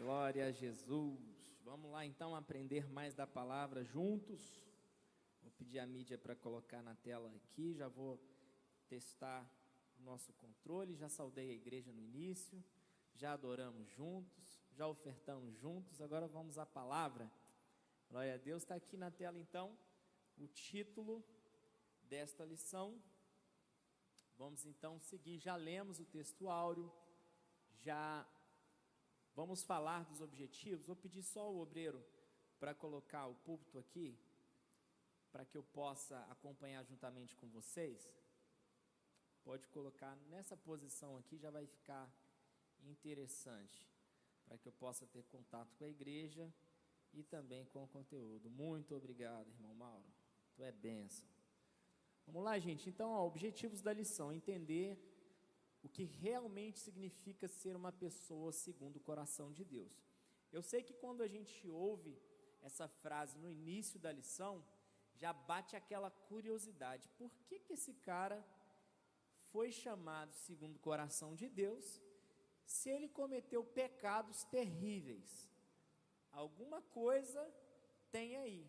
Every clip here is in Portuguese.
Glória a Jesus. Vamos lá então aprender mais da palavra juntos. Vou pedir a mídia para colocar na tela aqui. Já vou testar o nosso controle. Já saudei a igreja no início. Já adoramos juntos. Já ofertamos juntos. Agora vamos à palavra. Glória a Deus. Está aqui na tela então o título desta lição. Vamos então seguir. Já lemos o texto áureo. Já vamos falar dos objetivos. Vou pedir só o obreiro para colocar o púlpito aqui, para que eu possa acompanhar juntamente com vocês. Pode colocar nessa posição aqui, já vai ficar interessante, para que eu possa ter contato com a igreja e também com o conteúdo. Muito obrigado, irmão Mauro. Tu é bênção. Vamos lá, gente. Então, objetivos da lição: entender o que realmente significa ser uma pessoa segundo o coração de Deus. Eu sei que quando a gente ouve essa frase no início da lição, já bate aquela curiosidade. Por que esse cara foi chamado segundo o coração de Deus, se ele cometeu pecados terríveis? Alguma coisa tem aí.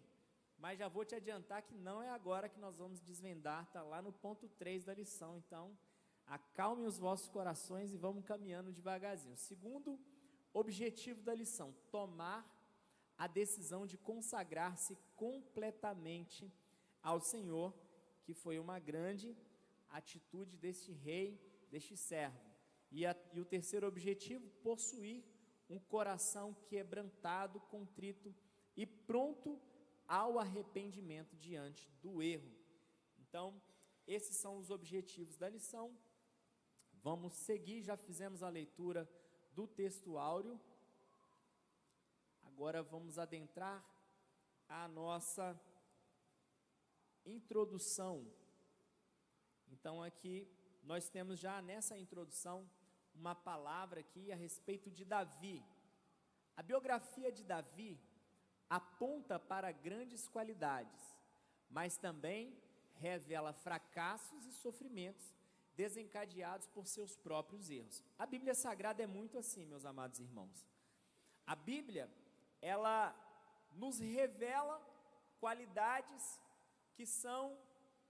Mas já vou te adiantar que não é agora que nós vamos desvendar, está lá no ponto 3 da lição. Então, acalmem os vossos corações e vamos caminhando devagarzinho. Segundo objetivo da lição: tomar a decisão de consagrar-se completamente ao Senhor, que foi uma grande atitude deste rei, deste servo. E o terceiro objetivo: possuir um coração quebrantado, contrito e pronto ao arrependimento diante do erro. Então, esses são os objetivos da lição. Vamos seguir. Já fizemos a leitura do texto áureo. Agora vamos adentrar a nossa introdução. Então aqui nós temos já nessa introdução uma palavra aqui a respeito de Davi. A biografia de Davi aponta para grandes qualidades, mas também revela fracassos e sofrimentos desencadeados por seus próprios erros. A Bíblia Sagrada é muito assim, meus amados irmãos. A Bíblia, ela nos revela qualidades que são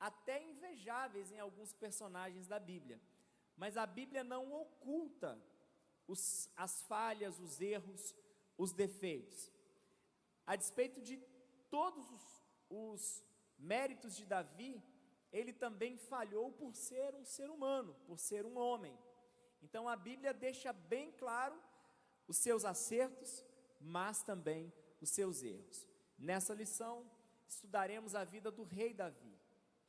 até invejáveis em alguns personagens da Bíblia, mas a Bíblia não oculta as falhas, os erros, os defeitos. A despeito de todos os méritos de Davi, ele também falhou por ser um ser humano, por ser um homem. Então a Bíblia deixa bem claro os seus acertos, mas também os seus erros. Nessa lição estudaremos a vida do rei Davi,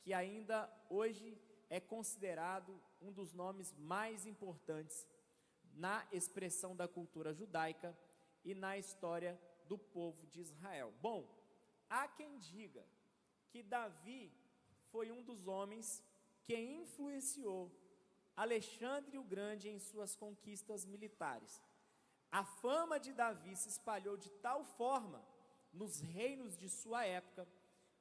que ainda hoje é considerado um dos nomes mais importantes na expressão da cultura judaica e na história do povo de Israel. Bom, há quem diga que Davi foi um dos homens que influenciou Alexandre o Grande em suas conquistas militares. A fama de Davi se espalhou de tal forma nos reinos de sua época,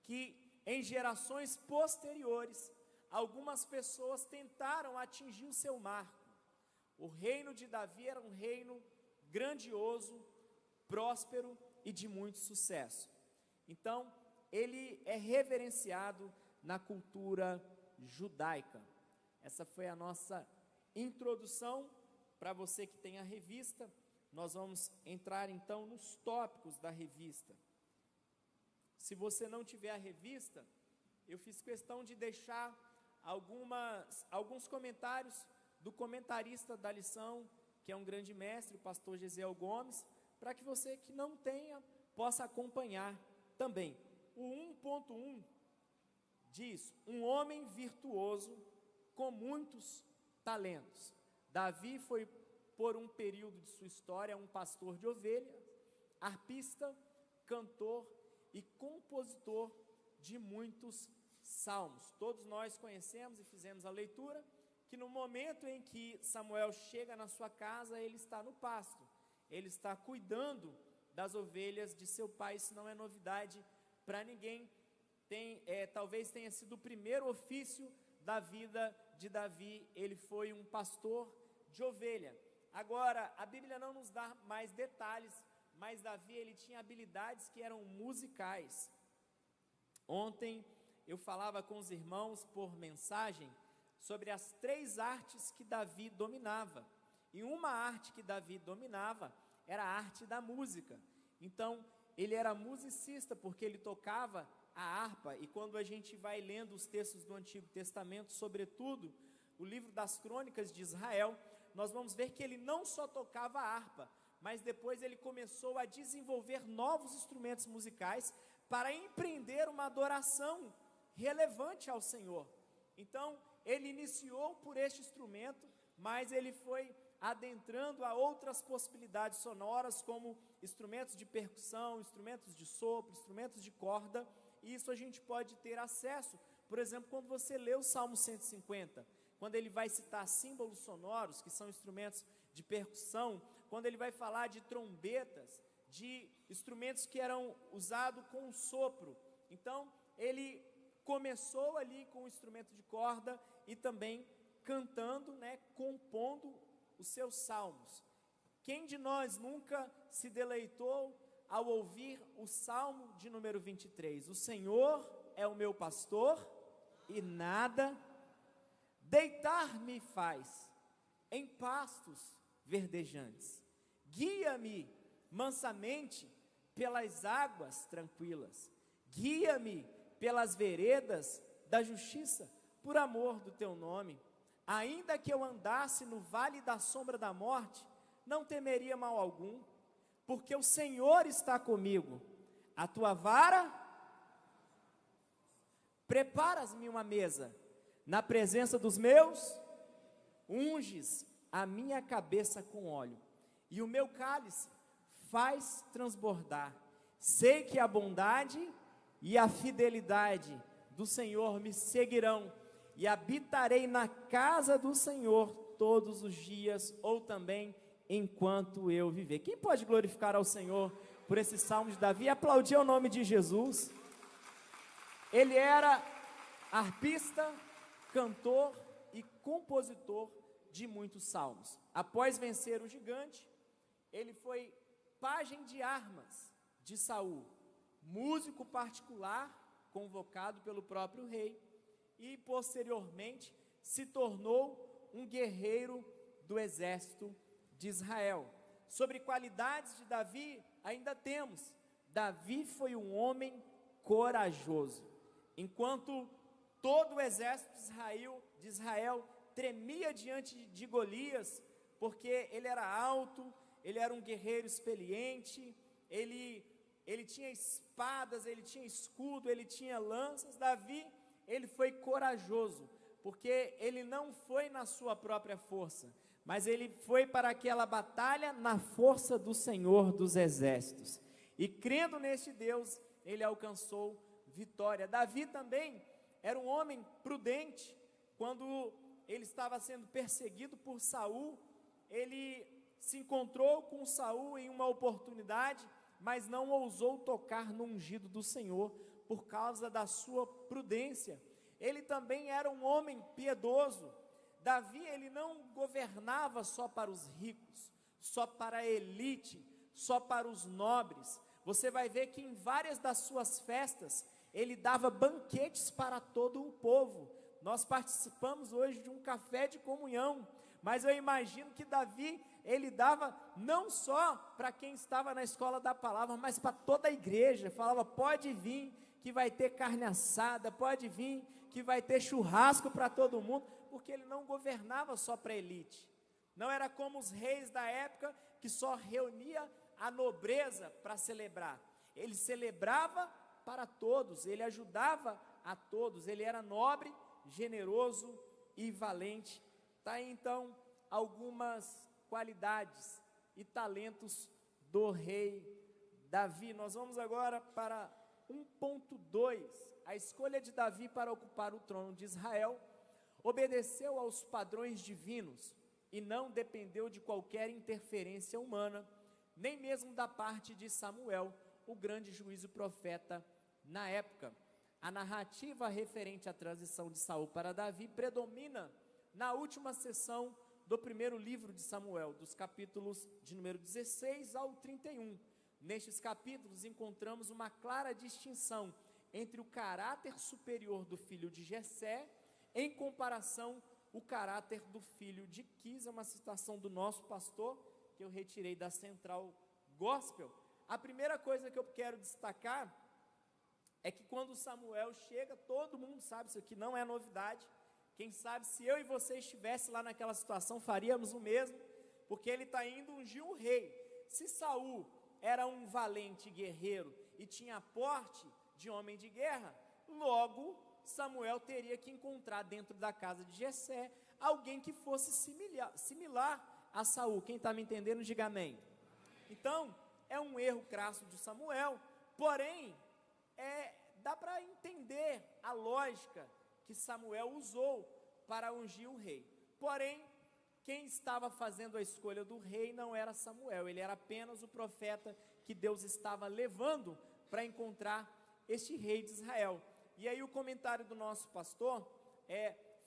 que em gerações posteriores, algumas pessoas tentaram atingir o seu marco. O reino de Davi era um reino grandioso, próspero e de muito sucesso. Então, ele é reverenciado na cultura judaica. Essa foi a nossa introdução. Para você que tem a revista, nós vamos entrar então nos tópicos da revista. Se você não tiver a revista, eu fiz questão de deixar alguns comentários do comentarista da lição, que é um grande mestre, o pastor Gesiel Gomes, para que você que não tenha, possa acompanhar também. O 1.1 diz: um homem virtuoso com muitos talentos. Davi foi, por um período de sua história, um pastor de ovelhas, arpista, cantor e compositor de muitos salmos. Todos nós conhecemos e fizemos a leitura, que no momento em que Samuel chega na sua casa, ele está no pasto, ele está cuidando das ovelhas de seu pai. Isso não é novidade para ninguém. Talvez tenha sido o primeiro ofício da vida de Davi. Ele foi um pastor de ovelha. Agora, a Bíblia não nos dá mais detalhes, mas Davi, ele tinha habilidades que eram musicais. Ontem eu falava com os irmãos por mensagem sobre as 3 artes que Davi dominava. E uma arte que Davi dominava era a arte da música. Então, ele era musicista porque ele tocava a harpa. E quando a gente vai lendo os textos do Antigo Testamento, sobretudo o livro das Crônicas de Israel, nós vamos ver que ele não só tocava a harpa, mas depois ele começou a desenvolver novos instrumentos musicais para empreender uma adoração relevante ao Senhor. Então, ele iniciou por este instrumento, mas ele foi adentrando a outras possibilidades sonoras, como instrumentos de percussão, instrumentos de sopro, instrumentos de corda, e isso a gente pode ter acesso. Por exemplo, quando você lê o Salmo 150, quando ele vai citar símbolos sonoros, que são instrumentos de percussão, quando ele vai falar de trombetas, de instrumentos que eram usados com o sopro. Então, ele começou ali com o instrumento de corda e também cantando, compondo os seus salmos. Quem de nós nunca se deleitou ao ouvir o Salmo de número 23? O Senhor é o meu pastor e nada deitar-me faz em pastos verdejantes. Guia-me mansamente pelas águas tranquilas. Guia-me pelas veredas da justiça, por amor do teu nome. Ainda que eu andasse no vale da sombra da morte, não temeria mal algum, porque o Senhor está comigo. A tua vara, preparas-me uma mesa na presença dos meus, unges a minha cabeça com óleo, e o meu cálice faz transbordar. Sei que a bondade e a fidelidade do Senhor me seguirão, e habitarei na casa do Senhor todos os dias, ou também enquanto eu viver. Quem pode glorificar ao Senhor por esse salmo de Davi e aplaudir o nome de Jesus? Ele era harpista, cantor e compositor de muitos salmos. Após vencer o gigante, ele foi pajem de armas de Saul, músico particular convocado pelo próprio rei, e posteriormente se tornou um guerreiro do exército de Israel. Sobre qualidades de Davi, ainda temos: Davi foi um homem corajoso. Enquanto todo o exército de Israel tremia diante de Golias, porque ele era alto, ele era um guerreiro experiente, ele tinha espadas, ele tinha escudo, ele tinha lanças. Davi, ele foi corajoso, porque ele não foi na sua própria força, mas ele foi para aquela batalha na força do Senhor dos exércitos, e crendo neste Deus, ele alcançou vitória. Davi também era um homem prudente. Quando ele estava sendo perseguido por Saul, ele se encontrou com Saul em uma oportunidade, mas não ousou tocar no ungido do Senhor, por causa da sua prudência. Ele também era um homem piedoso. Davi, ele não governava só para os ricos, só para a elite, só para os nobres. Você vai ver que em várias das suas festas, ele dava banquetes para todo o povo. Nós participamos hoje de um café de comunhão, mas eu imagino que Davi, ele dava não só para quem estava na escola da palavra, mas para toda a igreja. Falava: pode vir que vai ter carne assada, pode vir que vai ter churrasco para todo mundo, porque ele não governava só para a elite. Não era como os reis da época, que só reunia a nobreza para celebrar. Ele celebrava para todos, ele ajudava a todos, ele era nobre, generoso e valente. Tá aí então algumas qualidades e talentos do rei Davi. Nós vamos agora para 1.2, a escolha de Davi para ocupar o trono de Israel. Obedeceu aos padrões divinos e não dependeu de qualquer interferência humana, nem mesmo da parte de Samuel, o grande juiz e profeta na época. A narrativa referente à transição de Saul para Davi predomina na última sessão do primeiro livro de Samuel, dos capítulos de número 16 ao 31. Nestes capítulos encontramos uma clara distinção entre o caráter superior do filho de Jessé, em comparação o caráter do filho de Quis. É uma citação do nosso pastor, que eu retirei da Central Gospel. A primeira coisa que eu quero destacar é que quando Samuel chega, todo mundo sabe, isso aqui não é novidade. Quem sabe se eu e você estivesse lá naquela situação, faríamos o mesmo, porque ele está indo ungir um rei. Se Saul era um valente guerreiro e tinha porte de homem de guerra, logo Samuel teria que encontrar dentro da casa de Jessé alguém que fosse similar a Saul. Quem está me entendendo, diga amém. Então, é um erro crasso de Samuel, porém, dá para entender a lógica que Samuel usou para ungir o rei. Porém, quem estava fazendo a escolha do rei não era Samuel, ele era apenas o profeta que Deus estava levando para encontrar este rei de Israel. E aí o comentário do nosso pastor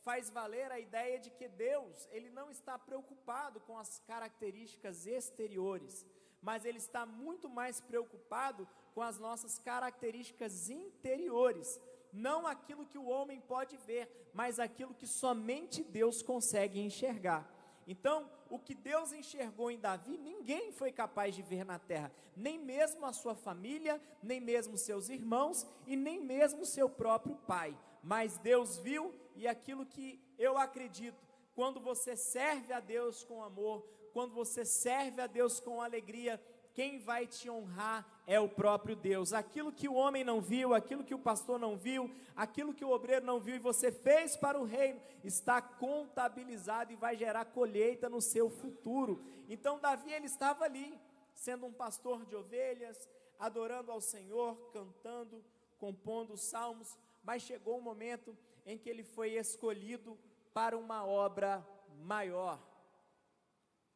faz valer a ideia de que Deus, ele não está preocupado com as características exteriores, mas ele está muito mais preocupado com as nossas características interiores, não aquilo que o homem pode ver, mas aquilo que somente Deus consegue enxergar. Então, o que Deus enxergou em Davi, ninguém foi capaz de ver na terra, nem mesmo a sua família, nem mesmo seus irmãos, e nem mesmo seu próprio pai, mas Deus viu, e aquilo que eu acredito, quando você serve a Deus com amor, quando você serve a Deus com alegria, quem vai te honrar é o próprio Deus. Aquilo que o homem não viu, aquilo que o pastor não viu, aquilo que o obreiro não viu e você fez para o reino, está contabilizado e vai gerar colheita no seu futuro. Então Davi, ele estava ali, sendo um pastor de ovelhas, adorando ao Senhor, cantando, compondo salmos, mas chegou um momento em que ele foi escolhido para uma obra maior.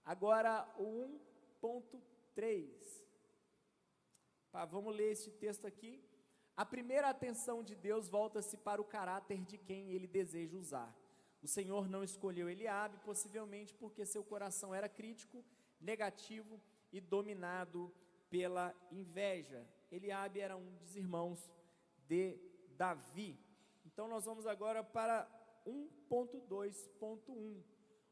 Agora o 1.3, vamos ler este texto aqui. A primeira atenção de Deus volta-se para o caráter de quem ele deseja usar. O Senhor não escolheu Eliabe, possivelmente porque seu coração era crítico, negativo e dominado pela inveja. Eliabe era um dos irmãos de Davi. Então nós vamos agora para 1.2.1.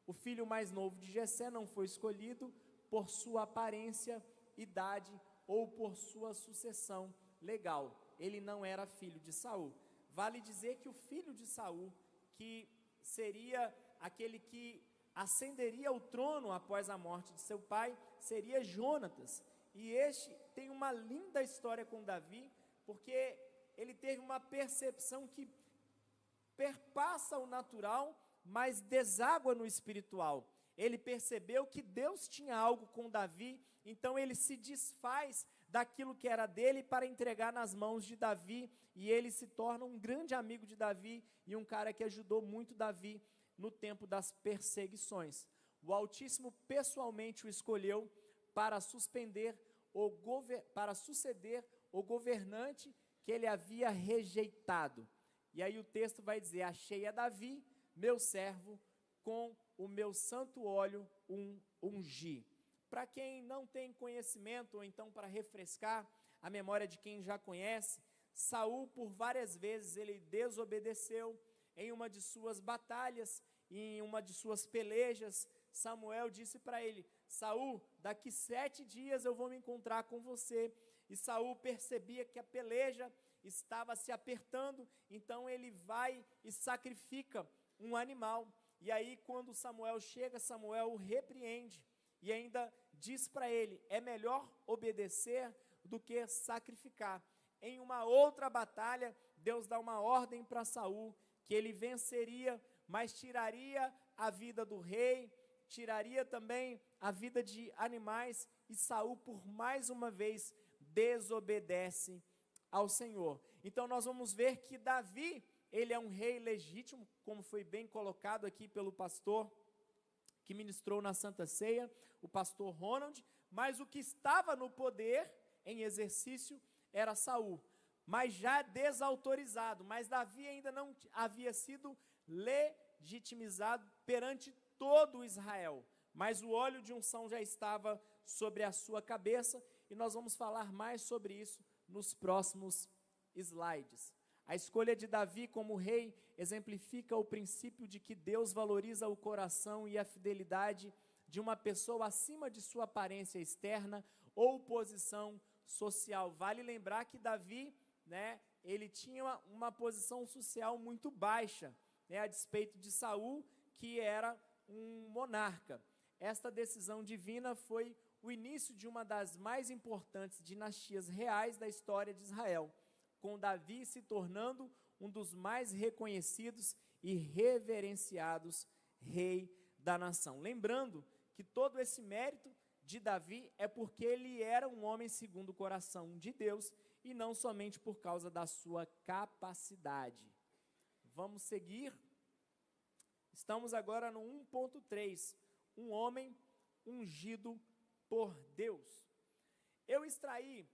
O filho mais novo de Jessé não foi escolhido por sua aparência, idade ou por sua sucessão legal. Ele não era filho de Saul. Vale dizer que o filho de Saul, que seria aquele que ascenderia ao trono após a morte de seu pai, seria Jonatas. E este tem uma linda história com Davi, porque ele teve uma percepção que perpassa o natural, mas deságua no espiritual. Ele percebeu que Deus tinha algo com Davi, então ele se desfaz daquilo que era dele para entregar nas mãos de Davi, e ele se torna um grande amigo de Davi, e um cara que ajudou muito Davi no tempo das perseguições. O Altíssimo pessoalmente o escolheu para suceder o governante que ele havia rejeitado. E aí o texto vai dizer: achei a Davi, meu servo, com o meu santo óleo ungi. Para quem não tem conhecimento, ou então para refrescar a memória de quem já conhece, Saul por várias vezes ele desobedeceu em uma de suas batalhas, em uma de suas pelejas. Samuel disse para ele: Saul, daqui 7 dias eu vou me encontrar com você. E Saul percebia que a peleja estava se apertando, então ele vai e sacrifica um animal. E aí quando Samuel chega, Samuel o repreende e ainda diz para ele: é melhor obedecer do que sacrificar. Em uma outra batalha, Deus dá uma ordem para Saul, que ele venceria, mas tiraria a vida do rei, tiraria também a vida de animais, e Saul por mais uma vez desobedece ao Senhor. Então nós vamos ver que Davi, ele é um rei legítimo, como foi bem colocado aqui pelo pastor que ministrou na Santa Ceia, o pastor Ronald, mas o que estava no poder, em exercício, era Saul, mas já desautorizado. Mas Davi ainda não havia sido legitimizado perante todo Israel, mas o óleo de unção já estava sobre a sua cabeça, e nós vamos falar mais sobre isso nos próximos slides. A escolha de Davi como rei exemplifica o princípio de que Deus valoriza o coração e a fidelidade de uma pessoa acima de sua aparência externa ou posição social. Vale lembrar que Davi, ele tinha uma posição social muito baixa, a despeito de Saul, que era um monarca. Esta decisão divina foi o início de uma das mais importantes dinastias reais da história de Israel, com Davi se tornando um dos mais reconhecidos e reverenciados rei da nação. Lembrando que todo esse mérito de Davi é porque ele era um homem segundo o coração de Deus e não somente por causa da sua capacidade. Vamos seguir. Estamos agora no 1.3, um homem ungido por Deus. Eu extraí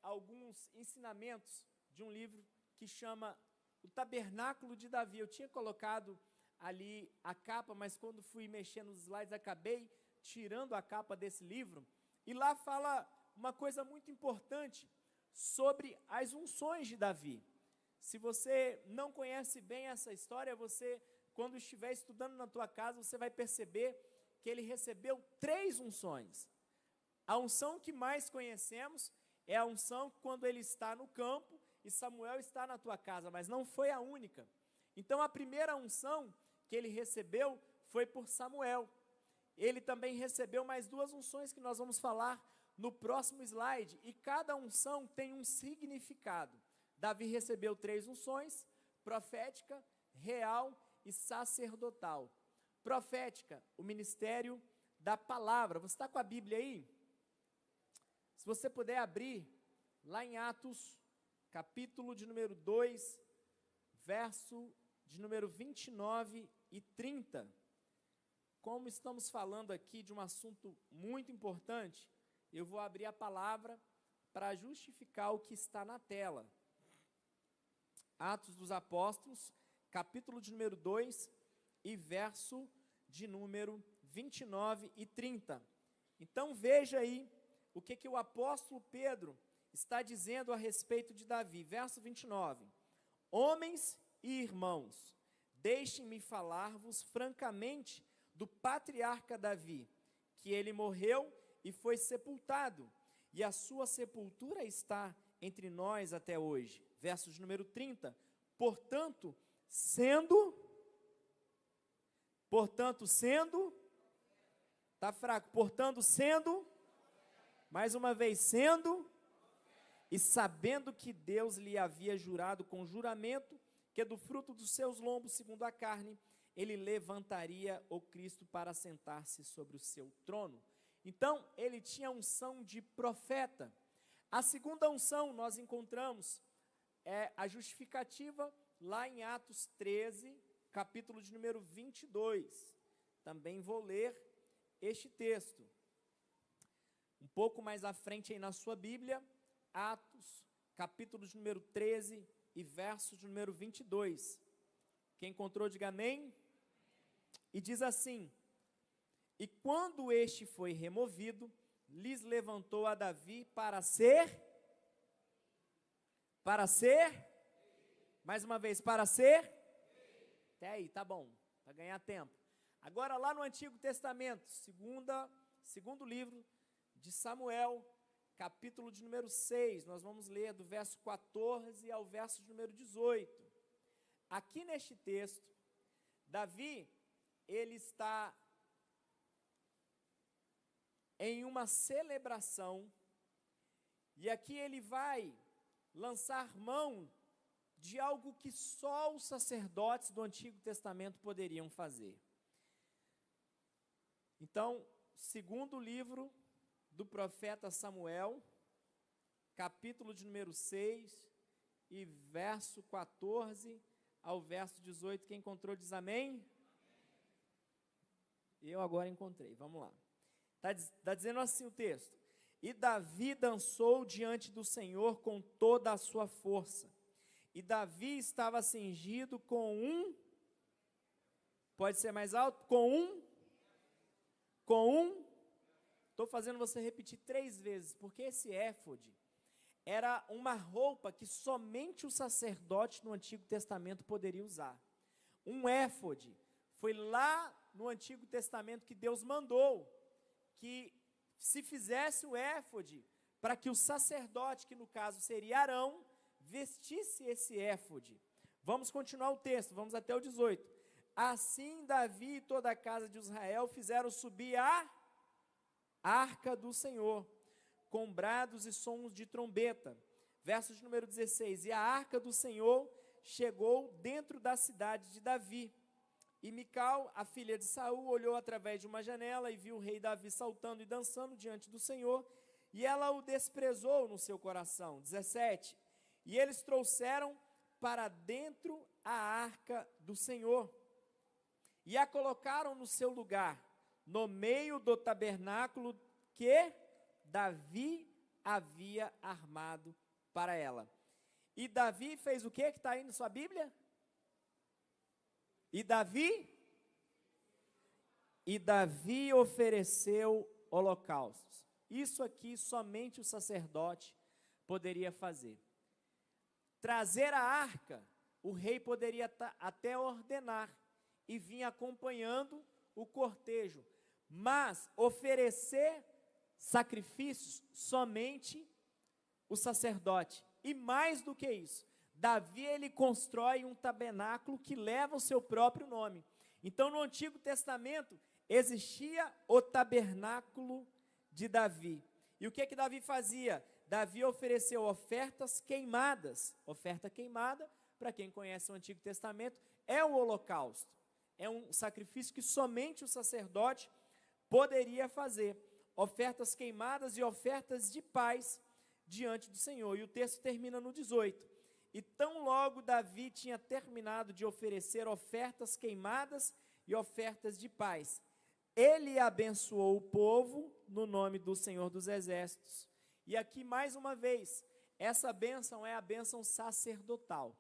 alguns ensinamentos de um livro que chama O Tabernáculo de Davi. Eu tinha colocado ali a capa, mas quando fui mexer nos slides, acabei tirando a capa desse livro, e lá fala uma coisa muito importante sobre as unções de Davi. Se você não conhece bem essa história, você, quando estiver estudando na tua casa, você vai perceber que ele recebeu 3 unções. A unção que mais conhecemos é a unção quando ele está no campo e Samuel está na tua casa, mas não foi a única. Então a primeira unção que ele recebeu foi por Samuel. Ele também recebeu mais 2 unções que nós vamos falar no próximo slide, e cada unção tem um significado. Davi recebeu 3 unções: profética, real e sacerdotal. Profética, o ministério da palavra. Você está com a Bíblia aí? Se você puder abrir, lá em Atos, capítulo de número 2, verso de número 29 e 30. Como estamos falando aqui de um assunto muito importante, eu vou abrir a palavra para justificar o que está na tela. Atos dos Apóstolos, capítulo de número 2 e verso de número 29 e 30. Então veja aí o que o apóstolo Pedro está dizendo a respeito de Davi. Verso 29. Homens e irmãos, deixem-me falar-vos francamente do patriarca Davi, que ele morreu e foi sepultado, e a sua sepultura está entre nós até hoje. Verso de número 30. Portanto, sendo, está fraco, portanto, sendo, mais uma vez, sendo, e sabendo que Deus lhe havia jurado com juramento, que do fruto dos seus lombos, segundo a carne, ele levantaria o Cristo para sentar-se sobre o seu trono. Então, ele tinha unção de profeta. A segunda unção nós encontramos a justificativa lá em Atos 13, capítulo de número 22. Também vou ler este texto. Um pouco mais à frente aí na sua Bíblia, Atos, capítulo de número 13 e verso de número 22. Quem encontrou, diga amém. E diz assim: e quando este foi removido, lhes levantou a Davi para ser, mais uma vez, para ser, até aí, tá bom, para ganhar tempo. Agora lá no Antigo Testamento, segundo livro de Samuel, capítulo de número 6, nós vamos ler do verso 14 ao verso de número 18. Aqui neste texto, Davi, ele está em uma celebração, e aqui ele vai lançar mão de algo que só os sacerdotes do Antigo Testamento poderiam fazer. Então, segundo livro do profeta Samuel, capítulo de número 6, e verso 14 ao verso 18, quem encontrou diz amém? Eu agora encontrei, vamos lá. Está dizendo assim o texto: e Davi dançou diante do Senhor com toda a sua força, e Davi estava cingido com um Pode ser mais alto? Estou fazendo você repetir 3 vezes, porque esse éfode era uma roupa que somente o sacerdote no Antigo Testamento poderia usar. Um éfode foi lá no Antigo Testamento que Deus mandou que se fizesse o éfode para que o sacerdote, que no caso seria Arão, vestisse esse éfode. Vamos continuar o texto, vamos até o 18. Assim Davi e toda a casa de Israel fizeram subir a arca do Senhor, com brados e sons de trombeta. Verso de número 16, e a arca do Senhor chegou dentro da cidade de Davi. E Mical, a filha de Saul, olhou através de uma janela e viu o rei Davi saltando e dançando diante do Senhor, e ela o desprezou no seu coração. 17, e eles trouxeram para dentro a arca do Senhor, e a colocaram no seu lugar, no meio do tabernáculo que Davi havia armado para ela. E Davi fez o que está aí na sua Bíblia? E Davi ofereceu holocaustos. Isso aqui somente o sacerdote poderia fazer. Trazer a arca, o rei poderia até ordenar e vir acompanhando o cortejo, mas oferecer sacrifícios somente o sacerdote. E mais do que isso, Davi ele constrói um tabernáculo que leva o seu próprio nome. Então no Antigo Testamento existia o tabernáculo de Davi. E o que Davi fazia? Davi ofereceu ofertas queimadas. Oferta queimada, para quem conhece o Antigo Testamento, é o holocausto. É um sacrifício que somente o sacerdote poderia fazer. Ofertas queimadas e ofertas de paz diante do Senhor. E o texto termina no 18. E tão logo Davi tinha terminado de oferecer ofertas queimadas e ofertas de paz, ele abençoou o povo no nome do Senhor dos Exércitos. E aqui mais uma vez, essa bênção é a bênção sacerdotal.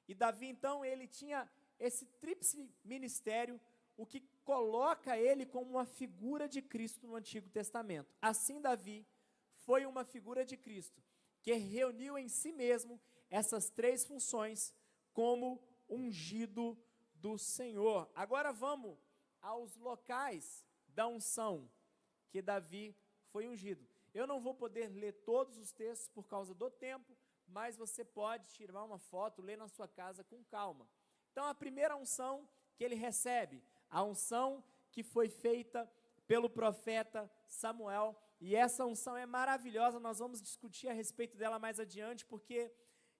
E Davi então, ele tinha esse tríplice ministério, o que coloca ele como uma figura de Cristo no Antigo Testamento. Assim Davi foi uma figura de Cristo, que reuniu em si mesmo essas 3 funções como ungido do Senhor. Agora vamos aos locais da unção que Davi foi ungido. Eu não vou poder ler todos os textos por causa do tempo, mas você pode tirar uma foto, ler na sua casa com calma. Então a primeira unção que ele recebe, a unção que foi feita pelo profeta Samuel, e essa unção é maravilhosa, nós vamos discutir a respeito dela mais adiante, porque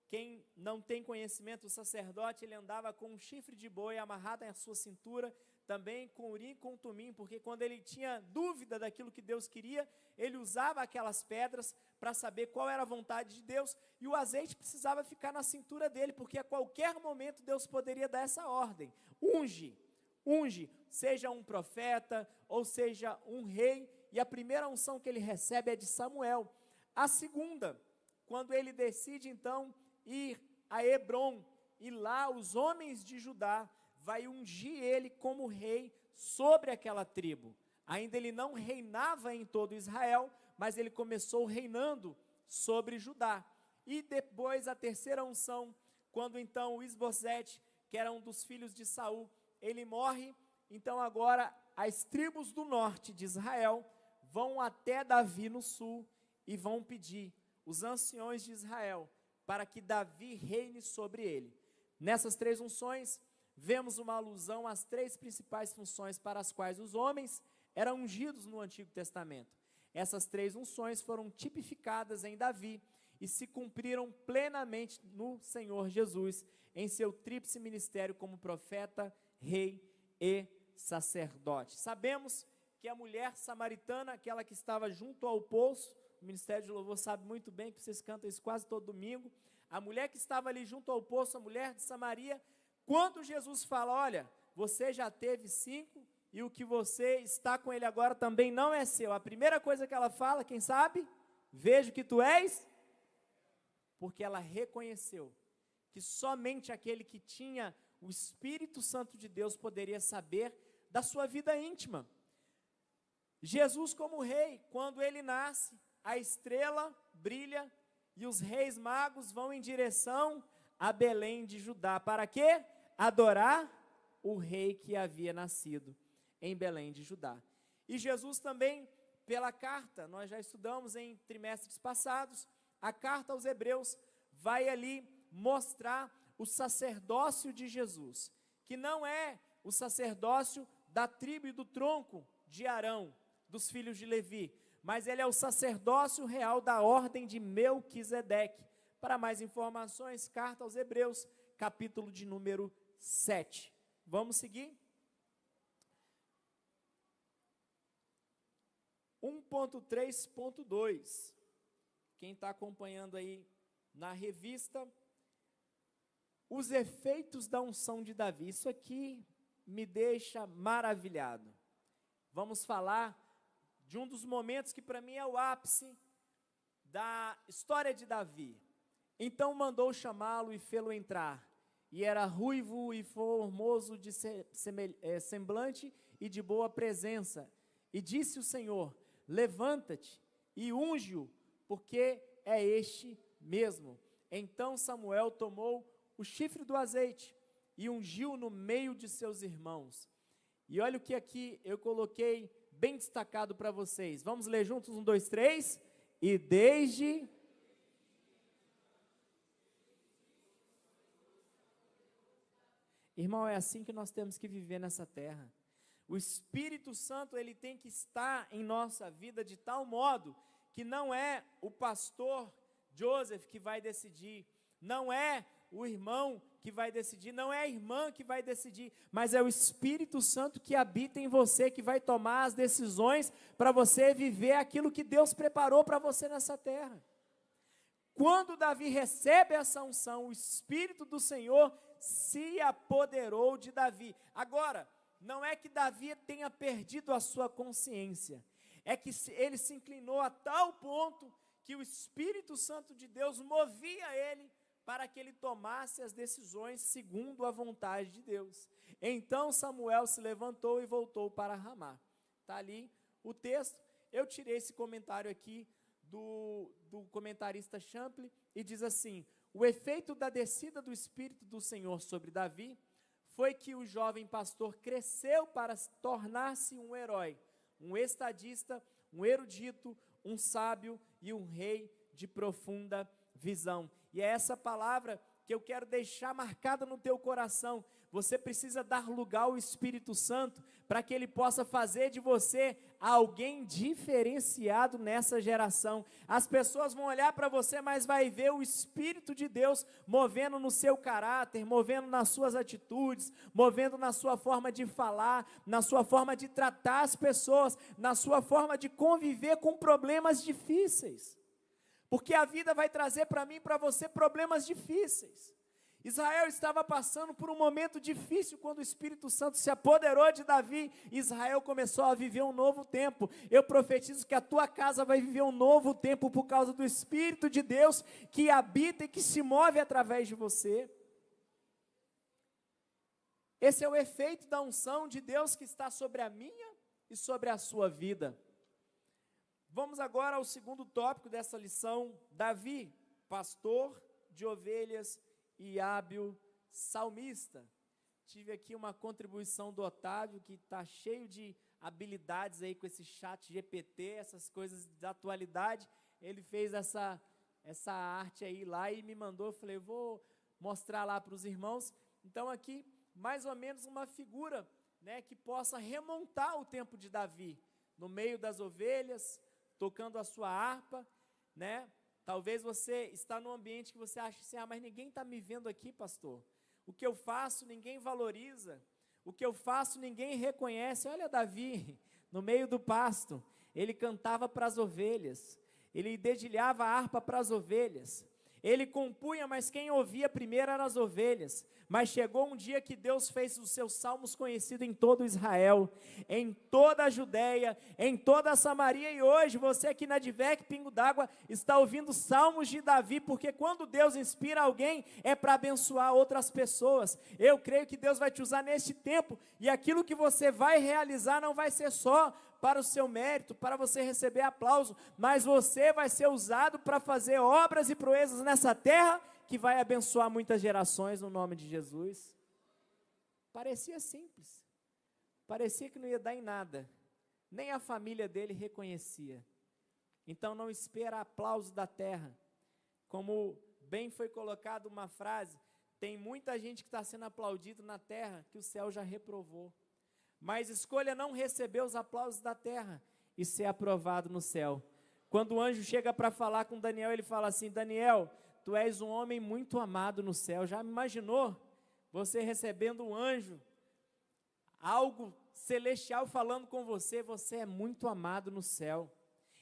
quem não tem conhecimento, o sacerdote, ele andava com um chifre de boi amarrado à sua cintura, também com urim e com tumim, porque quando ele tinha dúvida daquilo que Deus queria, ele usava aquelas pedras para saber qual era a vontade de Deus, e o azeite precisava ficar na cintura dele, porque a qualquer momento Deus poderia dar essa ordem: unge, seja um profeta, ou seja um rei. E a primeira unção que ele recebe é de Samuel. A segunda, quando ele decide então ir a Hebrom, e lá os homens de Judá vai ungir ele como rei sobre aquela tribo. Ainda ele não reinava em todo Israel, mas ele começou reinando sobre Judá. E depois a terceira unção, quando então o Isbosete, que era um dos filhos de Saul, ele morre, então agora as tribos do norte de Israel vão até Davi no sul e vão pedir, os anciões de Israel, para que Davi reine sobre ele. Nessas 3 unções, vemos uma alusão às 3 principais funções para as quais os homens eram ungidos no Antigo Testamento. Essas 3 unções foram tipificadas em Davi e se cumpriram plenamente no Senhor Jesus, em seu tríplice ministério como profeta, rei e sacerdote. Sabemos que a mulher samaritana, aquela que estava junto ao poço, o Ministério de Louvor sabe muito bem, que vocês cantam isso quase todo domingo, a mulher que estava ali junto ao poço, a mulher de Samaria, quando Jesus fala, olha, você já teve 5, e o que você está com ele agora também não é seu, a primeira coisa que ela fala, quem sabe? Vejo que tu és, porque ela reconheceu que somente aquele que tinha o Espírito Santo de Deus poderia saber da sua vida íntima. Jesus como rei, quando ele nasce, a estrela brilha e os reis magos vão em direção a Belém de Judá. Para quê? Adorar o rei que havia nascido em Belém de Judá. E Jesus também, pela carta, nós já estudamos em trimestres passados, a carta aos Hebreus vai ali mostrar o sacerdócio de Jesus, que não é o sacerdócio da tribo e do tronco de Arão, dos filhos de Levi, mas ele é o sacerdócio real da ordem de Melquisedeque. Para mais informações, carta aos Hebreus, capítulo de número 7. Vamos seguir? 1.3.2. Quem está acompanhando aí na revista, os efeitos da unção de Davi. Isso aqui me deixa maravilhado. Vamos falar de um dos momentos que para mim é o ápice da história de Davi. Então mandou chamá-lo e fê-lo entrar. E era ruivo e formoso de semblante e de boa presença. E disse o Senhor: levanta-te e unge-o, porque é este mesmo. Então Samuel tomou o chifre do azeite e ungiu no meio de seus irmãos. E olha o que aqui eu coloquei bem destacado para vocês. Vamos ler juntos? 1, 2, 3. E desde... Irmão, é assim que nós temos que viver nessa terra. O Espírito Santo, ele tem que estar em nossa vida de tal modo que não é o pastor Joseph que vai decidir, não é o irmão que vai decidir, não é a irmã que vai decidir, mas é o Espírito Santo que habita em você, que vai tomar as decisões para você viver aquilo que Deus preparou para você nessa terra. Quando Davi recebe essa unção, o Espírito do Senhor se apoderou de Davi. Agora, não é que Davi tenha perdido a sua consciência, é que ele se inclinou a tal ponto que o Espírito Santo de Deus movia ele para que ele tomasse as decisões segundo a vontade de Deus. Então Samuel se levantou e voltou para Ramá. Está ali o texto. Eu tirei esse comentário aqui do comentarista Champlin e diz assim: o efeito da descida do Espírito do Senhor sobre Davi foi que o jovem pastor cresceu para tornar-se um herói, um estadista, um erudito, um sábio e um rei de profunda visão. E é essa palavra que eu quero deixar marcada no teu coração. Você precisa dar lugar ao Espírito Santo para que ele possa fazer de você alguém diferenciado nessa geração. As pessoas vão olhar para você, mas vai ver o Espírito de Deus movendo no seu caráter, movendo nas suas atitudes, movendo na sua forma de falar, na sua forma de tratar as pessoas, na sua forma de conviver com problemas difíceis. Porque a vida vai trazer para mim e para você problemas difíceis. Israel estava passando por um momento difícil quando o Espírito Santo se apoderou de Davi. Israel começou a viver um novo tempo. Eu profetizo que a tua casa vai viver um novo tempo por causa do Espírito de Deus que habita e que se move através de você. Esse é o efeito da unção de Deus que está sobre a minha e sobre a sua vida. Vamos agora ao segundo tópico dessa lição. Davi, pastor de ovelhas e hábil salmista. Tive aqui uma contribuição do Otávio, que está cheio de habilidades aí com esse chat GPT, essas coisas da atualidade. Ele fez essa arte aí lá e me mandou. Eu falei, vou mostrar lá para os irmãos. Então aqui, mais ou menos uma figura, né, que possa remontar o tempo de Davi, no meio das ovelhas, tocando a sua harpa, né? Talvez você está num ambiente que você acha assim, mas ninguém está me vendo aqui, pastor. O que eu faço, ninguém valoriza. O que eu faço, ninguém reconhece. Olha Davi, no meio do pasto, ele cantava para as ovelhas. Ele dedilhava a harpa para as ovelhas. Ele compunha, mas quem ouvia primeiro eram as ovelhas. Mas chegou um dia que Deus fez os seus salmos conhecidos em todo Israel, em toda a Judéia, em toda a Samaria, e hoje você aqui na Divec Pingo d'Água está ouvindo salmos de Davi, porque quando Deus inspira alguém é para abençoar outras pessoas. Eu creio que Deus vai te usar neste tempo, e aquilo que você vai realizar não vai ser só para o seu mérito, para você receber aplauso, mas você vai ser usado para fazer obras e proezas nessa terra, que vai abençoar muitas gerações no nome de Jesus. Parecia simples, parecia que não ia dar em nada, nem a família dele reconhecia. Então não espera aplauso da terra, como bem foi colocado uma frase, tem muita gente que está sendo aplaudido na terra, que o céu já reprovou, mas escolha não receber os aplausos da terra, e ser aprovado no céu. Quando o anjo chega para falar com Daniel, ele fala assim, Daniel, tu és um homem muito amado no céu. Já imaginou você recebendo um anjo, algo celestial falando com você, você é muito amado no céu.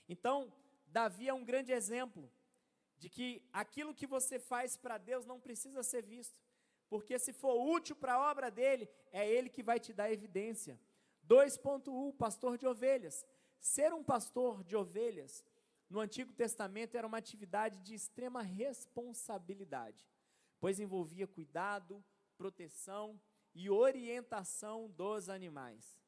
Então, Davi é um grande exemplo de que aquilo que você faz para Deus não precisa ser visto, porque se for útil para a obra dele, é ele que vai te dar evidência. 2.1, pastor de ovelhas. Ser um pastor de ovelhas no Antigo Testamento era uma atividade de extrema responsabilidade, pois envolvia cuidado, proteção e orientação dos animais.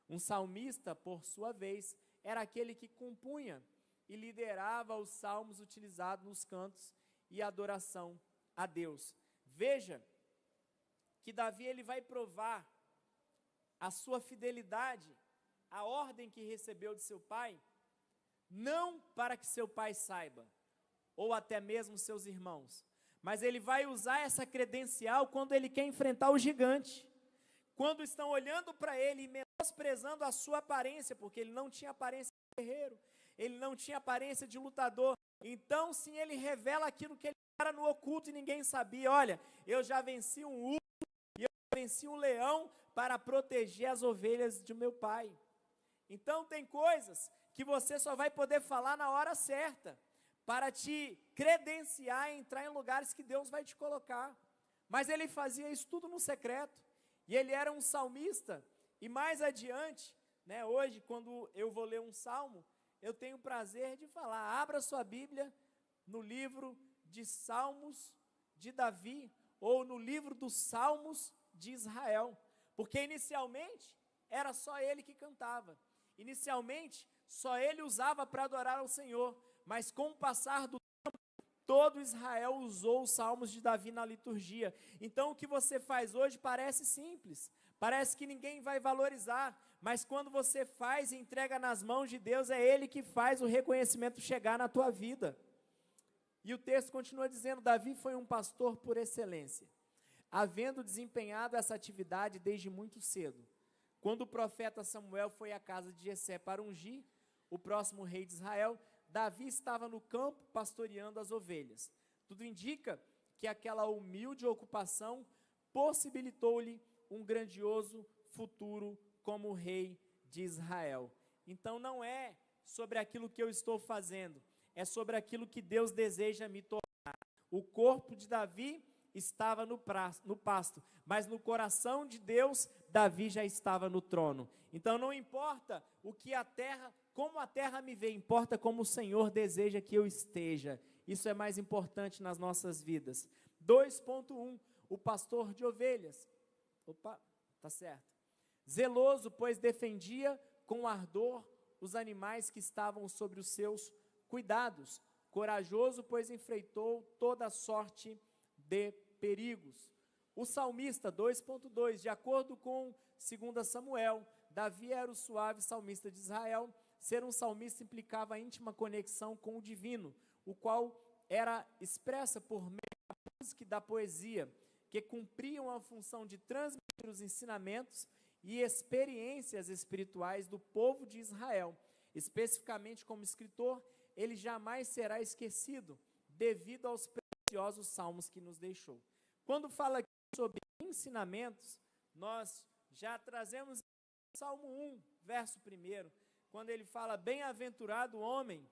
Um salmista, por sua vez, era aquele que compunha e liderava os salmos utilizados nos cantos e adoração a Deus. Veja que Davi ele vai provar a sua fidelidade, a ordem que recebeu de seu pai, não para que seu pai saiba, ou até mesmo seus irmãos, mas ele vai usar essa credencial quando ele quer enfrentar o gigante, quando estão olhando para ele e menosprezando a sua aparência, porque ele não tinha aparência de guerreiro, ele não tinha aparência de lutador, então sim ele revela aquilo que ele era no oculto e ninguém sabia, olha, eu já venci um urso, e eu venci um leão para proteger as ovelhas de meu pai. Então tem coisas que você só vai poder falar na hora certa, para te credenciar e entrar em lugares que Deus vai te colocar. Mas ele fazia isso tudo no secreto, e ele era um salmista, e mais adiante, hoje quando eu vou ler um salmo, eu tenho o prazer de falar, abra sua Bíblia no livro de Salmos de Davi, ou no livro dos Salmos de Israel, porque inicialmente era só ele que cantava, inicialmente só ele usava para adorar ao Senhor, mas com o passar do tempo, todo Israel usou os salmos de Davi na liturgia. Então o que você faz hoje parece simples, parece que ninguém vai valorizar, mas quando você faz e entrega nas mãos de Deus, é Ele que faz o reconhecimento chegar na tua vida. E o texto continua dizendo, Davi foi um pastor por excelência, havendo desempenhado essa atividade desde muito cedo. Quando o profeta Samuel foi à casa de Jessé para ungir o próximo rei de Israel, Davi estava no campo pastoreando as ovelhas. Tudo indica que aquela humilde ocupação possibilitou-lhe um grandioso futuro como rei de Israel. Então não é sobre aquilo que eu estou fazendo, é sobre aquilo que Deus deseja me tornar. O corpo de Davi estava no pasto, mas no coração de Deus, Davi já estava no trono. Então não importa o que a terra, como a terra me vê, importa como o Senhor deseja que eu esteja. Isso é mais importante nas nossas vidas. 2.1, o pastor de ovelhas. Opa, tá certo. Zeloso, pois defendia com ardor os animais que estavam sobre os seus cuidados. Corajoso, pois enfrentou toda sorte de perigos. O salmista 2.2, de acordo com 2 Samuel, Davi era o suave salmista de Israel. Ser um salmista implicava a íntima conexão com o divino, o qual era expressa por meio da música e da poesia, que cumpriam a função de transmitir os ensinamentos e experiências espirituais do povo de Israel. Especificamente como escritor, ele jamais será esquecido, devido aos preciosos salmos que nos deixou. Quando fala aqui sobre ensinamentos, nós já trazemos Salmo 1, verso 1, quando ele fala, bem-aventurado o homem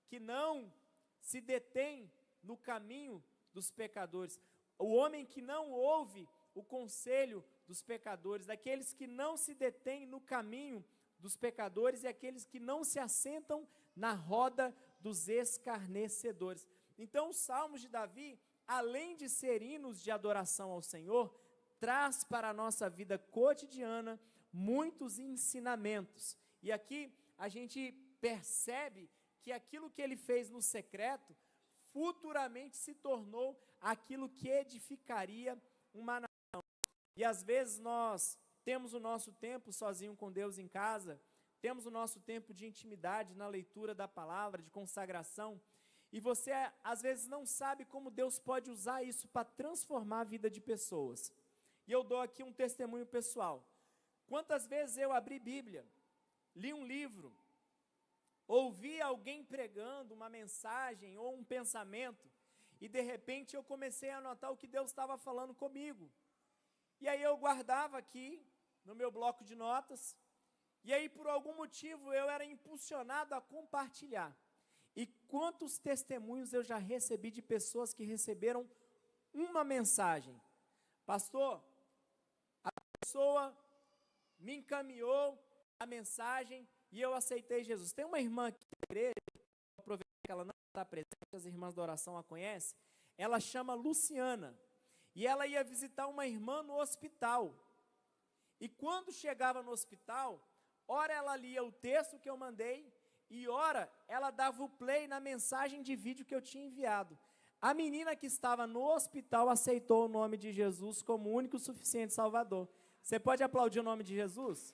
que não se detém no caminho dos pecadores, o homem que não ouve o conselho dos pecadores, daqueles que não se detêm no caminho dos pecadores e aqueles que não se assentam na roda dos escarnecedores. Então, os salmos de Davi, além de ser hinos de adoração ao Senhor, traz para a nossa vida cotidiana muitos ensinamentos. E aqui a gente percebe que aquilo que ele fez no secreto, futuramente se tornou aquilo que edificaria uma nação. E às vezes nós temos o nosso tempo sozinho com Deus em casa, temos o nosso tempo de intimidade na leitura da palavra, de consagração, e você às vezes não sabe como Deus pode usar isso para transformar a vida de pessoas. E eu dou aqui um testemunho pessoal. Quantas vezes eu abri Bíblia, li um livro, ouvi alguém pregando uma mensagem ou um pensamento, e de repente eu comecei a notar o que Deus estava falando comigo. E aí eu guardava aqui no meu bloco de notas, e aí por algum motivo eu era impulsionado a compartilhar. E quantos testemunhos eu já recebi de pessoas que receberam uma mensagem: pastor, a pessoa me encaminhou a mensagem e eu aceitei Jesus. Tem uma irmã aqui na igreja, vou aproveitar que ela não está presente, as irmãs da oração a conhecem, ela chama Luciana, e ela ia visitar uma irmã no hospital, e quando chegava no hospital, ora ela lia o texto que eu mandei, e ora ela dava o play na mensagem de vídeo que eu tinha enviado. A menina que estava no hospital aceitou o nome de Jesus como único e suficiente Salvador. Você pode aplaudir o nome de Jesus?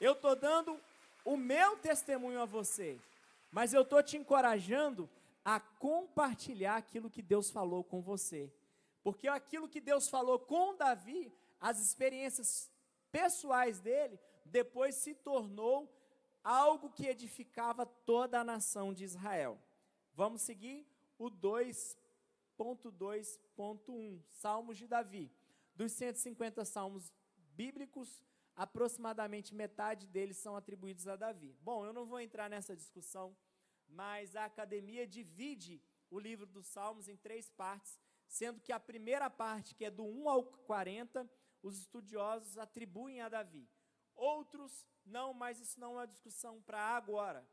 Eu estou dando o meu testemunho a você, mas eu estou te encorajando a compartilhar aquilo que Deus falou com você, porque aquilo que Deus falou com Davi, as experiências pessoais dele, depois se tornou algo que edificava toda a nação de Israel. Vamos seguir o 2.2.1, Salmos de Davi. Dos 150 salmos bíblicos, aproximadamente metade deles são atribuídos a Davi. Bom, eu não vou entrar nessa discussão, mas a academia divide o livro dos Salmos em 3 partes, sendo que a primeira parte, que é do 1 ao 40, os estudiosos atribuem a Davi. Outros não, mas isso não é uma discussão para agora.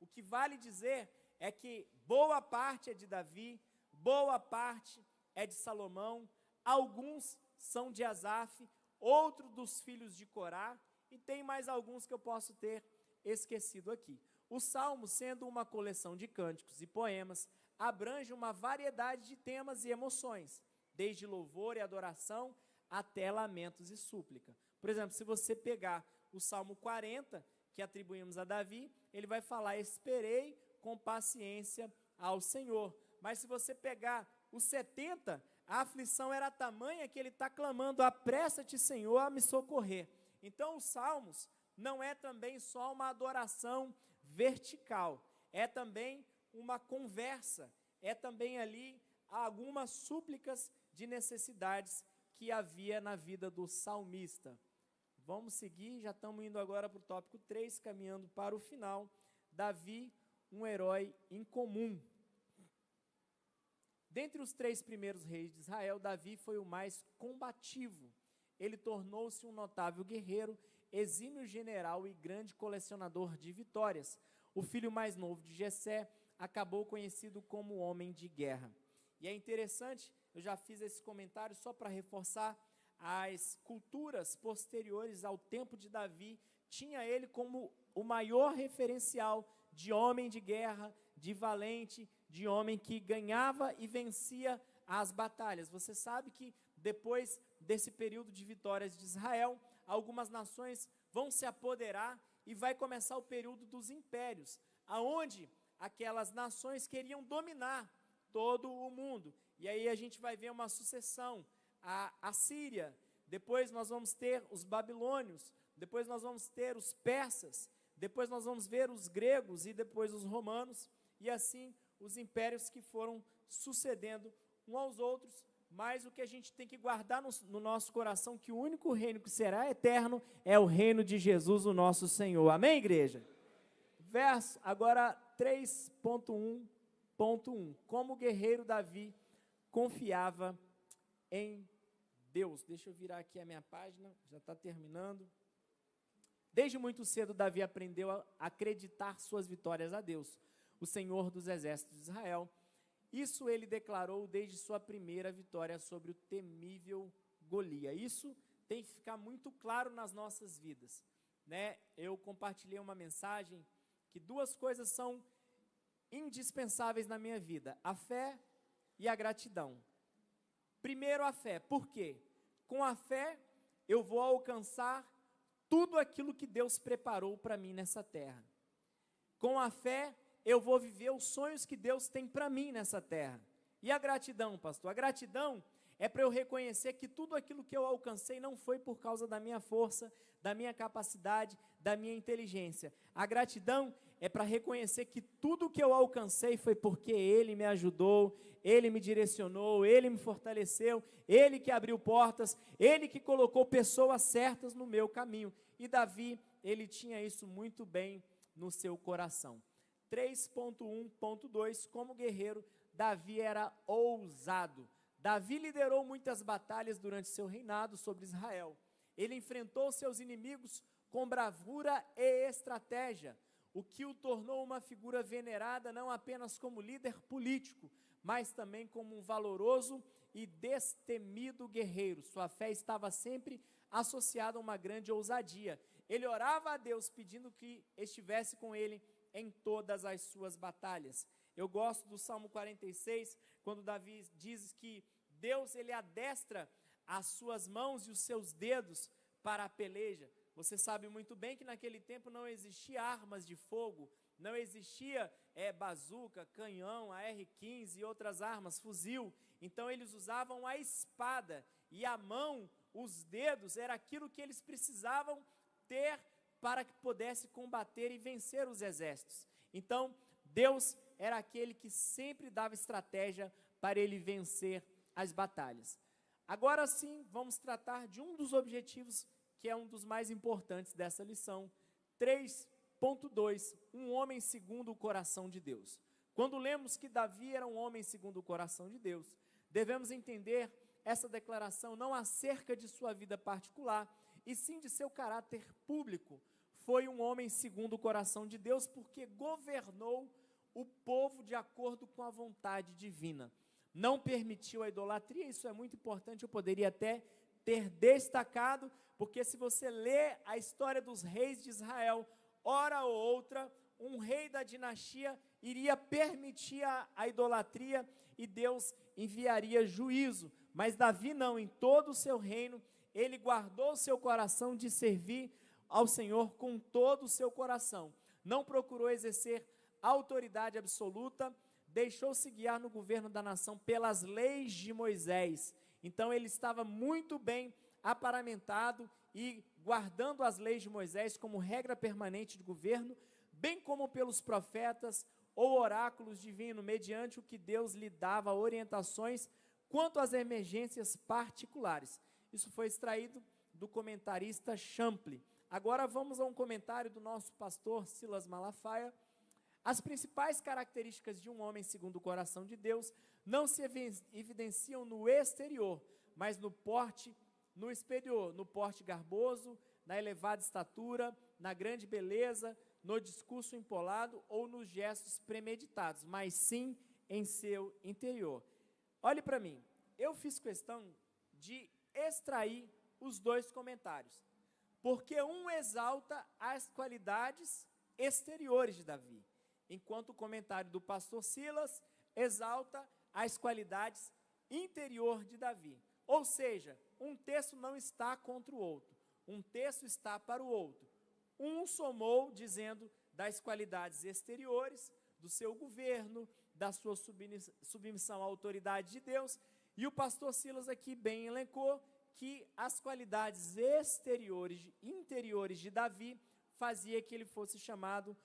O que vale dizer é que boa parte é de Davi, boa parte é de Salomão, alguns são de Asaf, outro dos filhos de Corá, e tem mais alguns que eu posso ter esquecido aqui. O Salmo, sendo uma coleção de cânticos e poemas, abrange uma variedade de temas e emoções, desde louvor e adoração até lamentos e súplica. Por exemplo, se você pegar o Salmo 40, que atribuímos a Davi, ele vai falar: esperei com paciência ao Senhor. Mas se você pegar o 70, a aflição era tamanha que ele está clamando: apressa-te, Senhor, a me socorrer. Então os salmos não é também só uma adoração vertical, é também uma conversa, é também ali algumas súplicas de necessidades que havia na vida do salmista. Vamos seguir, já estamos indo agora para o tópico 3, caminhando para o final. Davi, um herói incomum. Dentre os 3 primeiros reis de Israel, Davi foi o mais combativo. Ele tornou-se um notável guerreiro, exímio general e grande colecionador de vitórias. O filho mais novo de Jessé acabou conhecido como homem de guerra. E é interessante, eu já fiz esse comentário só para reforçar, as culturas posteriores ao tempo de Davi, tinha ele como o maior referencial de homem de guerra, de valente, de homem que ganhava e vencia as batalhas. Você sabe que depois desse período de vitórias de Israel, algumas nações vão se apoderar e vai começar o período dos impérios, aonde aquelas nações queriam dominar todo o mundo. E aí a gente vai ver uma sucessão: a Assíria, depois nós vamos ter os babilônios, depois nós vamos ter os persas, depois nós vamos ver os gregos e depois os romanos, e assim os impérios que foram sucedendo uns aos outros. Mas o que a gente tem que guardar no nosso coração, que o único reino que será eterno é o reino de Jesus, o nosso Senhor. Amém, igreja? Verso, agora 3.1.2. 3.1. Como o guerreiro Davi confiava em Deus. Deixa eu virar aqui a minha página, já está terminando. Desde muito cedo, Davi aprendeu a acreditar suas vitórias a Deus, o Senhor dos exércitos de Israel. Isso ele declarou desde sua primeira vitória sobre o temível Golias. Isso tem que ficar muito claro nas nossas vidas, né? Eu compartilhei uma mensagem que duas coisas são indispensáveis na minha vida: a fé e a gratidão. Primeiro, a fé. Por quê? Com a fé, eu vou alcançar tudo aquilo que Deus preparou para mim nessa terra. Com a fé, eu vou viver os sonhos que Deus tem para mim nessa terra. E a gratidão, pastor? A gratidão é para eu reconhecer que tudo aquilo que eu alcancei não foi por causa da minha força, da minha capacidade, da minha inteligência. A gratidão é para reconhecer que tudo que eu alcancei foi porque Ele me ajudou, Ele me direcionou, Ele me fortaleceu, Ele que abriu portas, Ele que colocou pessoas certas no meu caminho. E Davi, ele tinha isso muito bem no seu coração. 3.1.2, como guerreiro, Davi era ousado. Davi liderou muitas batalhas durante seu reinado sobre Israel. Ele enfrentou seus inimigos com bravura e estratégia, o que o tornou uma figura venerada não apenas como líder político, mas também como um valoroso e destemido guerreiro. Sua fé estava sempre associada a uma grande ousadia. Ele orava a Deus pedindo que estivesse com ele em todas as suas batalhas. Eu gosto do Salmo 46, quando Davi diz que Deus, ele adestra as suas mãos e os seus dedos para a peleja. Você sabe muito bem que naquele tempo não existia armas de fogo, não existia bazuca, canhão, AR-15 e outras armas, fuzil. Então eles usavam a espada e a mão, os dedos, era aquilo que eles precisavam ter para que pudesse combater e vencer os exércitos. Então Deus era aquele que sempre dava estratégia para ele vencer as batalhas. Agora sim, vamos tratar de um dos objetivos que é um dos mais importantes dessa lição. 3.2, um homem segundo o coração de Deus. Quando lemos que Davi era um homem segundo o coração de Deus, devemos entender essa declaração não acerca de sua vida particular, e sim de seu caráter público. Foi um homem segundo o coração de Deus, porque governou o povo de acordo com a vontade divina. Não permitiu a idolatria, isso é muito importante, eu poderia até ter destacado, porque se você lê a história dos reis de Israel, hora ou outra, um rei da dinastia iria permitir a idolatria e Deus enviaria juízo. Mas Davi não, em todo o seu reino, ele guardou o seu coração de servir ao Senhor com todo o seu coração. Não procurou exercer autoridade absoluta, deixou-se guiar no governo da nação pelas leis de Moisés. Então ele estava muito bem aparamentado e guardando as leis de Moisés como regra permanente de governo, bem como pelos profetas ou oráculos divinos, mediante o que Deus lhe dava orientações quanto às emergências particulares. Isso foi extraído do comentarista Champlin. Agora vamos a um comentário do nosso pastor Silas Malafaia. As principais características de um homem segundo o coração de Deus não se evidenciam no exterior, mas no porte, no exterior, no porte garboso, na elevada estatura, na grande beleza, no discurso empolado ou nos gestos premeditados, mas sim em seu interior. Olhe para mim, eu fiz questão de extrair os dois comentários, porque um exalta as qualidades exteriores de Davi, enquanto o comentário do pastor Silas exalta as qualidades interiores de Davi. Ou seja, um texto não está contra o outro, um texto está para o outro. Um somou dizendo das qualidades exteriores, do seu governo, da sua submissão à autoridade de Deus, e o pastor Silas aqui bem elencou que as qualidades interiores de Davi fazia que ele fosse chamado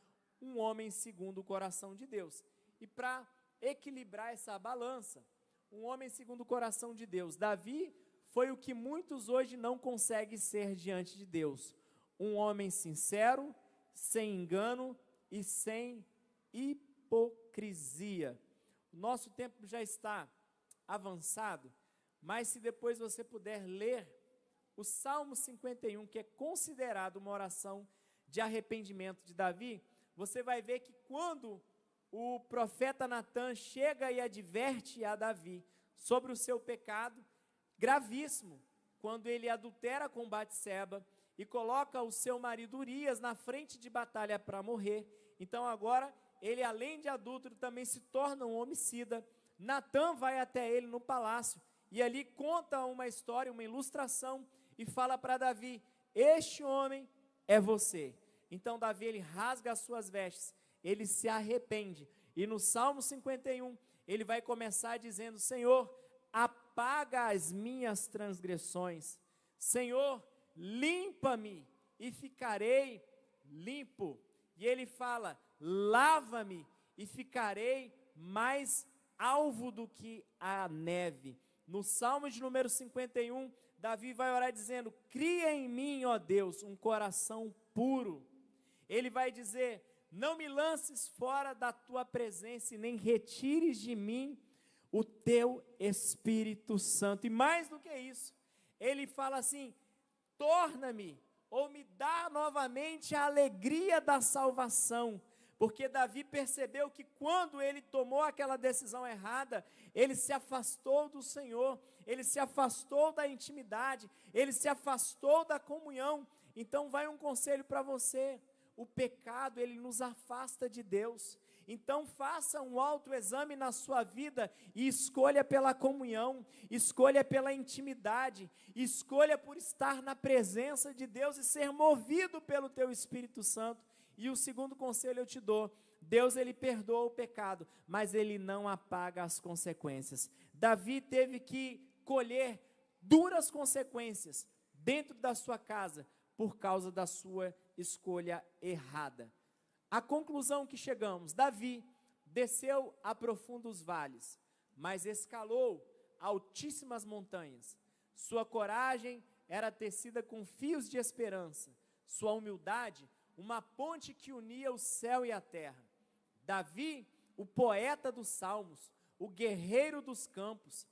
um homem segundo o coração de Deus. E para equilibrar essa balança, um homem segundo o coração de Deus, Davi foi o que muitos hoje não conseguem ser diante de Deus, um homem sincero, sem engano e sem hipocrisia, Nosso tempo já está avançado, mas se depois você puder ler o Salmo 51, que é considerado uma oração de arrependimento de Davi, você vai ver que quando o profeta Natã chega e adverte a Davi sobre o seu pecado gravíssimo, quando ele adultera com Batseba e coloca o seu marido Urias na frente de batalha para morrer. Então agora ele, além de adúltero, também se torna um homicida. Natã vai até ele no palácio e ali conta uma história, uma ilustração, e fala para Davi: este homem é você. Então Davi, ele rasga as suas vestes, ele se arrepende, e no Salmo 51, ele vai começar dizendo: Senhor, apaga as minhas transgressões, Senhor, limpa-me e ficarei limpo. E ele fala: lava-me e ficarei mais alvo do que a neve. No Salmo de número 51, Davi vai orar dizendo: cria em mim, ó Deus, um coração puro. Ele vai dizer: não me lances fora da tua presença e nem retires de mim o teu Espírito Santo. E mais do que isso, ele fala assim: torna-me, ou me dá novamente a alegria da salvação. Porque Davi percebeu que quando ele tomou aquela decisão errada, ele se afastou do Senhor, ele se afastou da intimidade, ele se afastou da comunhão. Então vai um conselho para você: o pecado, ele nos afasta de Deus. Então faça um autoexame na sua vida e escolha pela comunhão, escolha pela intimidade, escolha por estar na presença de Deus e ser movido pelo teu Espírito Santo. E o segundo conselho eu te dou: Deus, ele perdoa o pecado, mas ele não apaga as consequências. Davi teve que colher duras consequências dentro da sua casa por causa da sua escolha errada. A conclusão que chegamos: Davi desceu a profundos vales, mas escalou altíssimas montanhas. Sua coragem era tecida com fios de esperança, sua humildade, uma ponte que unia o céu e a terra. Davi, o poeta dos salmos, o guerreiro dos campos,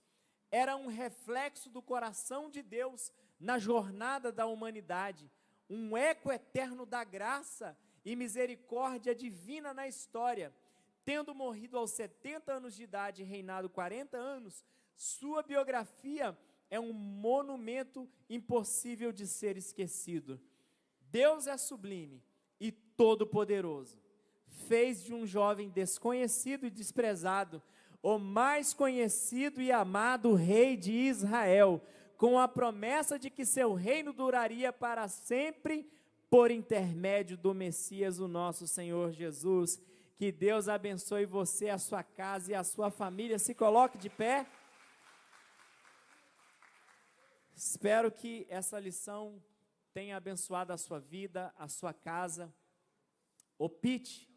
era um reflexo do coração de Deus na jornada da humanidade, um eco eterno da graça e misericórdia divina na história. Tendo morrido aos 70 anos de idade e reinado 40 anos, sua biografia é um monumento impossível de ser esquecido. Deus é sublime e todo-poderoso. Fez de um jovem desconhecido e desprezado o mais conhecido e amado rei de Israel, com a promessa de que seu reino duraria para sempre, por intermédio do Messias, o nosso Senhor Jesus. Que Deus abençoe você, a sua casa e a sua família. Se coloque de pé. Espero que essa lição tenha abençoado a sua vida, a sua casa. Opte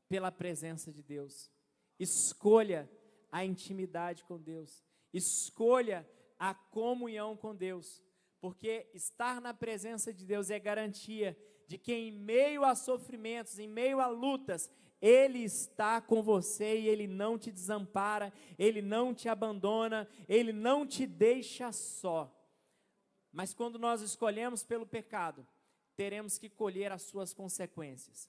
pela presença de Deus. Escolha a intimidade com Deus. Escolha a comunhão com Deus. Porque estar na presença de Deus é garantia de que em meio a sofrimentos, em meio a lutas, Ele está com você e Ele não te desampara, Ele não te abandona, Ele não te deixa só. Mas quando nós escolhemos pelo pecado, teremos que colher as suas consequências.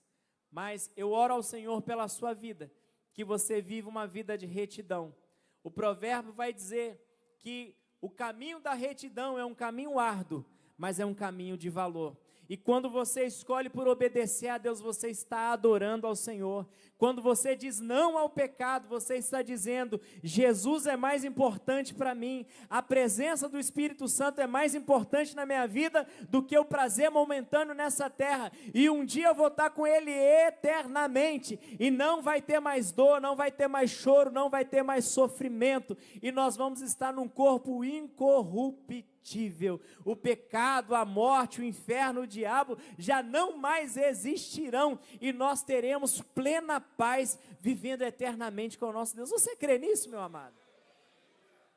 Mas eu oro ao Senhor pela sua vida, que você viva uma vida de retidão. O provérbio vai dizer que o caminho da retidão é um caminho árduo, mas é um caminho de valor. E quando você escolhe por obedecer a Deus, você está adorando ao Senhor. Quando você diz não ao pecado, você está dizendo: Jesus é mais importante para mim, a presença do Espírito Santo é mais importante na minha vida do que o prazer momentâneo nessa terra, e um dia eu vou estar com Ele eternamente, e não vai ter mais dor, não vai ter mais choro, não vai ter mais sofrimento, e nós vamos estar num corpo incorruptível. O pecado, a morte, o inferno, o diabo já não mais existirão, e nós teremos plena paz, vivendo eternamente com o nosso Deus. Você crê nisso, meu amado?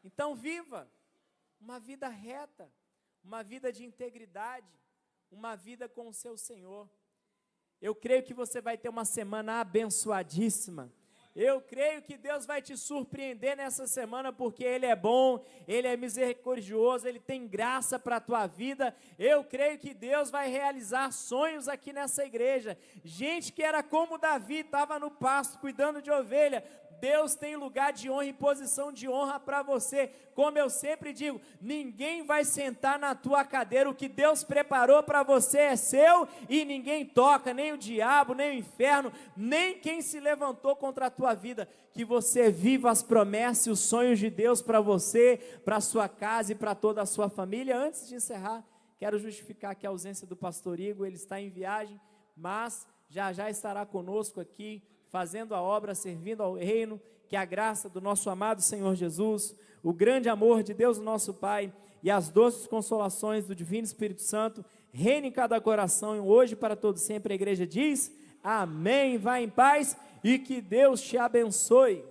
Então viva uma vida reta, uma vida de integridade, uma vida com o seu Senhor. Eu creio que você vai ter uma semana abençoadíssima. Eu creio que Deus vai te surpreender nessa semana, porque Ele é bom, Ele é misericordioso, Ele tem graça para a tua vida. Eu creio que Deus vai realizar sonhos aqui nessa igreja. Gente que era como Davi, estava no pasto cuidando de ovelha. Deus tem lugar de honra e posição de honra para você. Como eu sempre digo, ninguém vai sentar na tua cadeira. O que Deus preparou para você é seu e ninguém toca, nem o diabo, nem o inferno, nem quem se levantou contra a tua vida. Que você viva as promessas e os sonhos de Deus para você, para a sua casa e para toda a sua família. Antes de encerrar, quero justificar aqui a ausência do pastor Igor. Ele está em viagem, mas já estará conosco aqui, fazendo a obra, servindo ao reino. Que a graça do nosso amado Senhor Jesus, o grande amor de Deus nosso Pai e as doces consolações do Divino Espírito Santo reine em cada coração, hoje para todo sempre. A igreja diz amém. Vá em paz e que Deus te abençoe.